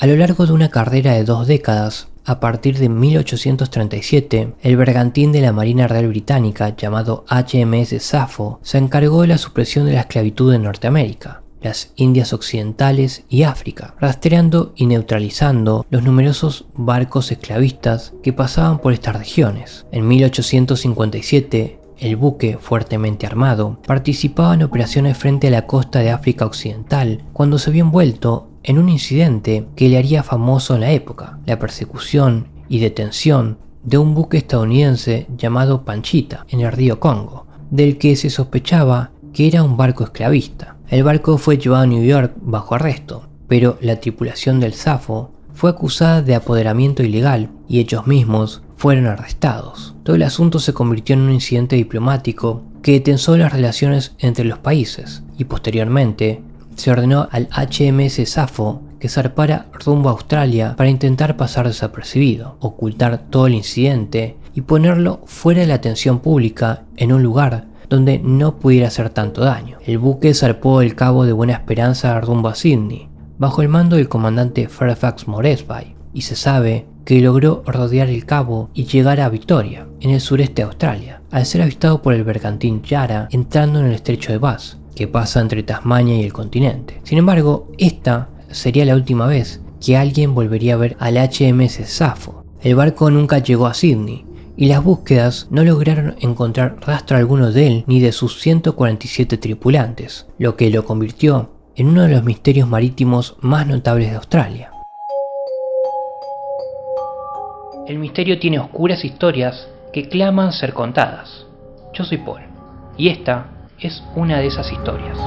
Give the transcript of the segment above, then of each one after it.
A lo largo de una carrera de 2 décadas, a partir de 1837, el bergantín de la Marina Real Británica llamado HMS Sappho se encargó de la supresión de la esclavitud en Norteamérica, las Indias Occidentales y África, rastreando y neutralizando los numerosos barcos esclavistas que pasaban por estas regiones. En 1857, el buque, fuertemente armado, participaba en operaciones frente a la costa de África Occidental cuando se vio envuelto en un incidente que le haría famoso en la época: la persecución y detención de un buque estadounidense llamado Panchita en el río Congo, del que se sospechaba que era un barco esclavista. El barco fue llevado a New York bajo arresto, pero la tripulación del Sappho fue acusada de apoderamiento ilegal y ellos mismos fueron arrestados. Todo el asunto se convirtió en un incidente diplomático que tensó las relaciones entre los países y posteriormente se ordenó al HMS Sappho que zarpara rumbo a Australia para intentar pasar desapercibido, ocultar todo el incidente y ponerlo fuera de la atención pública en un lugar donde no pudiera hacer tanto daño. El buque zarpó del Cabo de Buena Esperanza rumbo a Sydney, bajo el mando del comandante Fairfax Moresby, y se sabe que logró rodear el cabo y llegar a Victoria, en el sureste de Australia, al ser avistado por el bergantín Yarra entrando en el estrecho de Bass, que pasa entre Tasmania y el continente. Sin embargo, esta sería la última vez que alguien volvería a ver al HMS Sappho. El barco nunca llegó a Sydney, y las búsquedas no lograron encontrar rastro alguno de él ni de sus 147 tripulantes, lo que lo convirtió en uno de los misterios marítimos más notables de Australia. El misterio tiene oscuras historias que claman ser contadas. Yo soy Paul, y esta es una de esas historias.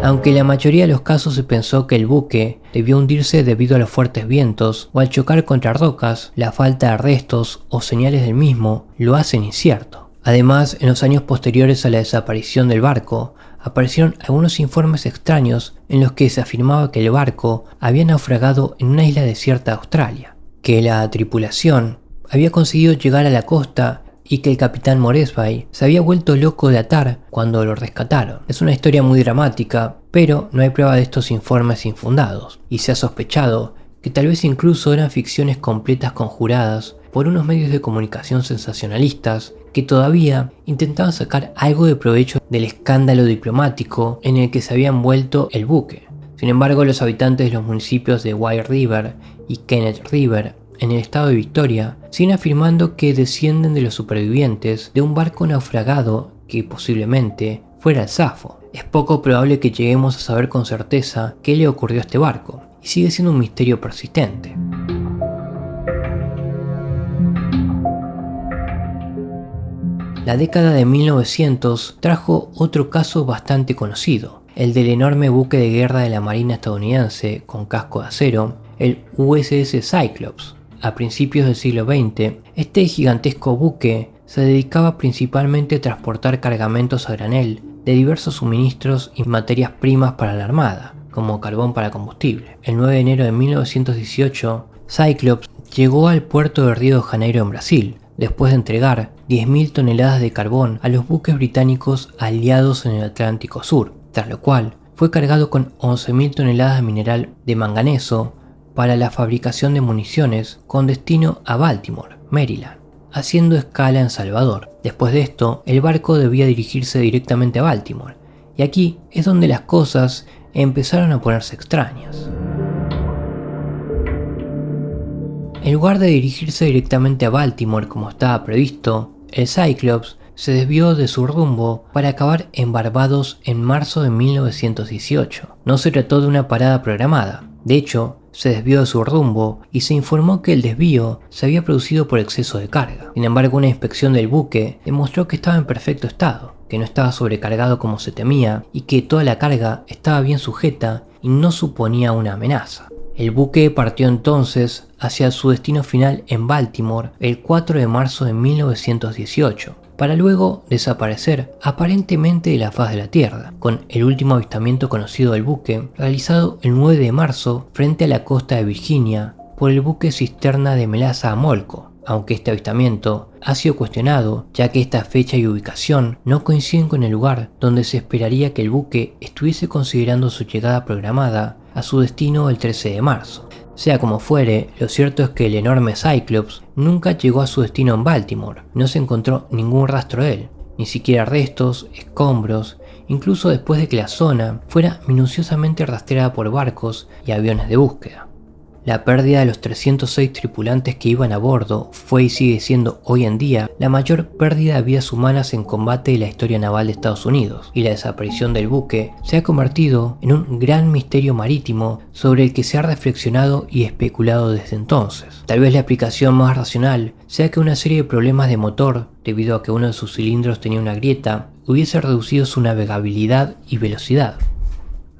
Aunque en la mayoría de los casos se pensó que el buque debió hundirse debido a los fuertes vientos o al chocar contra rocas, la falta de restos o señales del mismo lo hacen incierto. Además, en los años posteriores a la desaparición del barco, aparecieron algunos informes extraños en los que se afirmaba que el barco había naufragado en una isla desierta de Australia, que la tripulación había conseguido llegar a la costa y que el capitán Moresby se había vuelto loco de atar cuando lo rescataron. Es una historia muy dramática, pero no hay prueba de estos informes infundados, y se ha sospechado que tal vez incluso eran ficciones completas conjuradas por unos medios de comunicación sensacionalistas que todavía intentaban sacar algo de provecho del escándalo diplomático en el que se había envuelto el buque. Sin embargo, los habitantes de los municipios de White River y Kenneth River en el estado de Victoria siguen afirmando que descienden de los supervivientes de un barco naufragado que posiblemente fuera el Sappho. Es poco probable que lleguemos a saber con certeza qué le ocurrió a este barco, y sigue siendo un misterio persistente. La década de 1900 trajo otro caso bastante conocido, el del enorme buque de guerra de la Marina estadounidense con casco de acero, el USS Cyclops. A principios del siglo XX, este gigantesco buque se dedicaba principalmente a transportar cargamentos a granel de diversos suministros y materias primas para la Armada, como carbón para combustible. El 9 de enero de 1918, Cyclops llegó al puerto de Río de Janeiro en Brasil, después de entregar 10.000 toneladas de carbón a los buques británicos aliados en el Atlántico Sur, tras lo cual fue cargado con 11.000 toneladas de mineral de manganeso para la fabricación de municiones con destino a Baltimore, Maryland, haciendo escala en Salvador. Después de esto, el barco debía dirigirse directamente a Baltimore, y aquí es donde las cosas empezaron a ponerse extrañas. En lugar de dirigirse directamente a Baltimore como estaba previsto, el Cyclops se desvió de su rumbo para acabar en Barbados en marzo de 1918. No se trató de una parada programada, de hecho, se desvió de su rumbo y se informó que el desvío se había producido por exceso de carga. Sin embargo, una inspección del buque demostró que estaba en perfecto estado, que no estaba sobrecargado como se temía y que toda la carga estaba bien sujeta y no suponía una amenaza. El buque partió entonces hacia su destino final en Baltimore el 4 de marzo de 1918, para luego desaparecer aparentemente de la faz de la Tierra, con el último avistamiento conocido del buque realizado el 9 de marzo frente a la costa de Virginia por el buque cisterna de Melaza a Molco, aunque este avistamiento ha sido cuestionado ya que esta fecha y ubicación no coinciden con el lugar donde se esperaría que el buque estuviese considerando su llegada programada a su destino el 13 de marzo. Sea como fuere, lo cierto es que el enorme Cyclops nunca llegó a su destino en Baltimore. No se encontró ningún rastro de él, ni siquiera restos, escombros, incluso después de que la zona fuera minuciosamente rastreada por barcos y aviones de búsqueda. La pérdida de los 306 tripulantes que iban a bordo fue y sigue siendo hoy en día la mayor pérdida de vidas humanas en combate de la historia naval de Estados Unidos, y la desaparición del buque se ha convertido en un gran misterio marítimo sobre el que se ha reflexionado y especulado desde entonces. Tal vez la explicación más racional sea que una serie de problemas de motor, debido a que uno de sus cilindros tenía una grieta, hubiese reducido su navegabilidad y velocidad.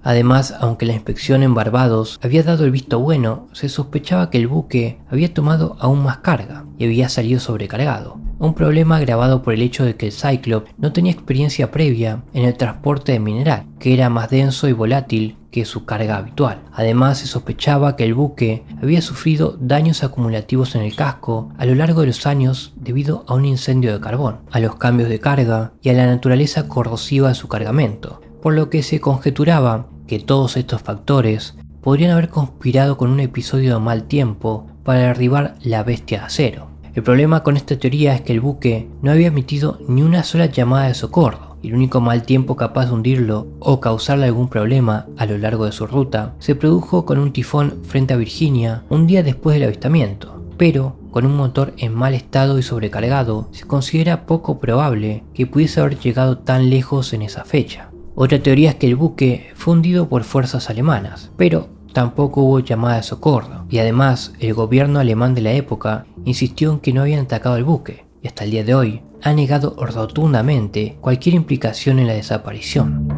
Además, aunque la inspección en Barbados había dado el visto bueno, se sospechaba que el buque había tomado aún más carga y había salido sobrecargado, un problema agravado por el hecho de que el Cyclops no tenía experiencia previa en el transporte de mineral, que era más denso y volátil que su carga habitual. Además, se sospechaba que el buque había sufrido daños acumulativos en el casco a lo largo de los años debido a un incendio de carbón, a los cambios de carga y a la naturaleza corrosiva de su cargamento, por lo que se conjeturaba que todos estos factores podrían haber conspirado con un episodio de mal tiempo para derribar la bestia de acero. El problema con esta teoría es que el buque no había emitido ni una sola llamada de socorro, y el único mal tiempo capaz de hundirlo o causarle algún problema a lo largo de su ruta se produjo con un tifón frente a Virginia un día después del avistamiento. Pero con un motor en mal estado y sobrecargado, se considera poco probable que pudiese haber llegado tan lejos en esa fecha. Otra teoría es que el buque fue hundido por fuerzas alemanas, pero tampoco hubo llamada de socorro, y además el gobierno alemán de la época insistió en que no habían atacado el buque, y hasta el día de hoy ha negado rotundamente cualquier implicación en la desaparición.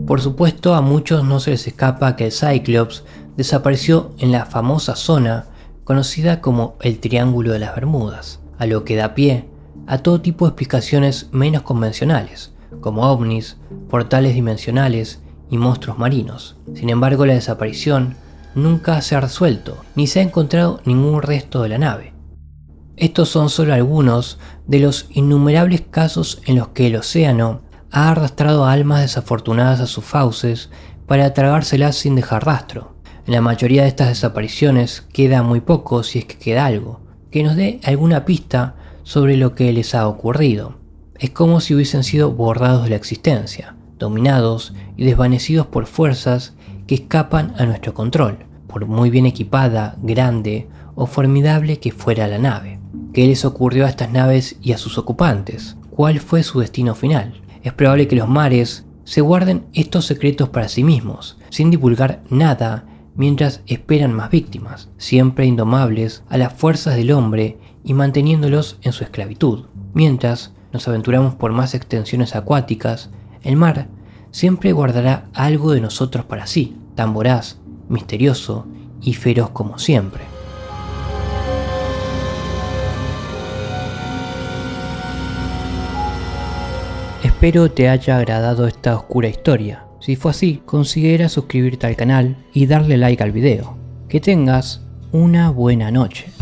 Por supuesto, a muchos no se les escapa que el Cyclops desapareció en la famosa zona conocida como el Triángulo de las Bermudas, a lo que da pie a todo tipo de explicaciones menos convencionales, como ovnis, portales dimensionales y monstruos marinos. Sin embargo, la desaparición nunca se ha resuelto, ni se ha encontrado ningún resto de la nave. Estos son solo algunos de los innumerables casos en los que el océano ha arrastrado a almas desafortunadas a sus fauces para tragárselas sin dejar rastro. En la mayoría de estas desapariciones queda muy poco, si es que queda algo, que nos dé alguna pista sobre lo que les ha ocurrido. Es como si hubiesen sido borrados de la existencia, dominados y desvanecidos por fuerzas que escapan a nuestro control, por muy bien equipada, grande o formidable que fuera la nave. ¿Qué les ocurrió a estas naves y a sus ocupantes? ¿Cuál fue su destino final? Es probable que los mares se guarden estos secretos para sí mismos, sin divulgar nada mientras esperan más víctimas, siempre indomables a las fuerzas del hombre y manteniéndolos en su esclavitud. Mientras nos aventuramos por más extensiones acuáticas, el mar siempre guardará algo de nosotros para sí, tan voraz, misterioso y feroz como siempre. Espero te haya agradado esta oscura historia. Si fue así, considera suscribirte al canal y darle like al video. Que tengas una buena noche.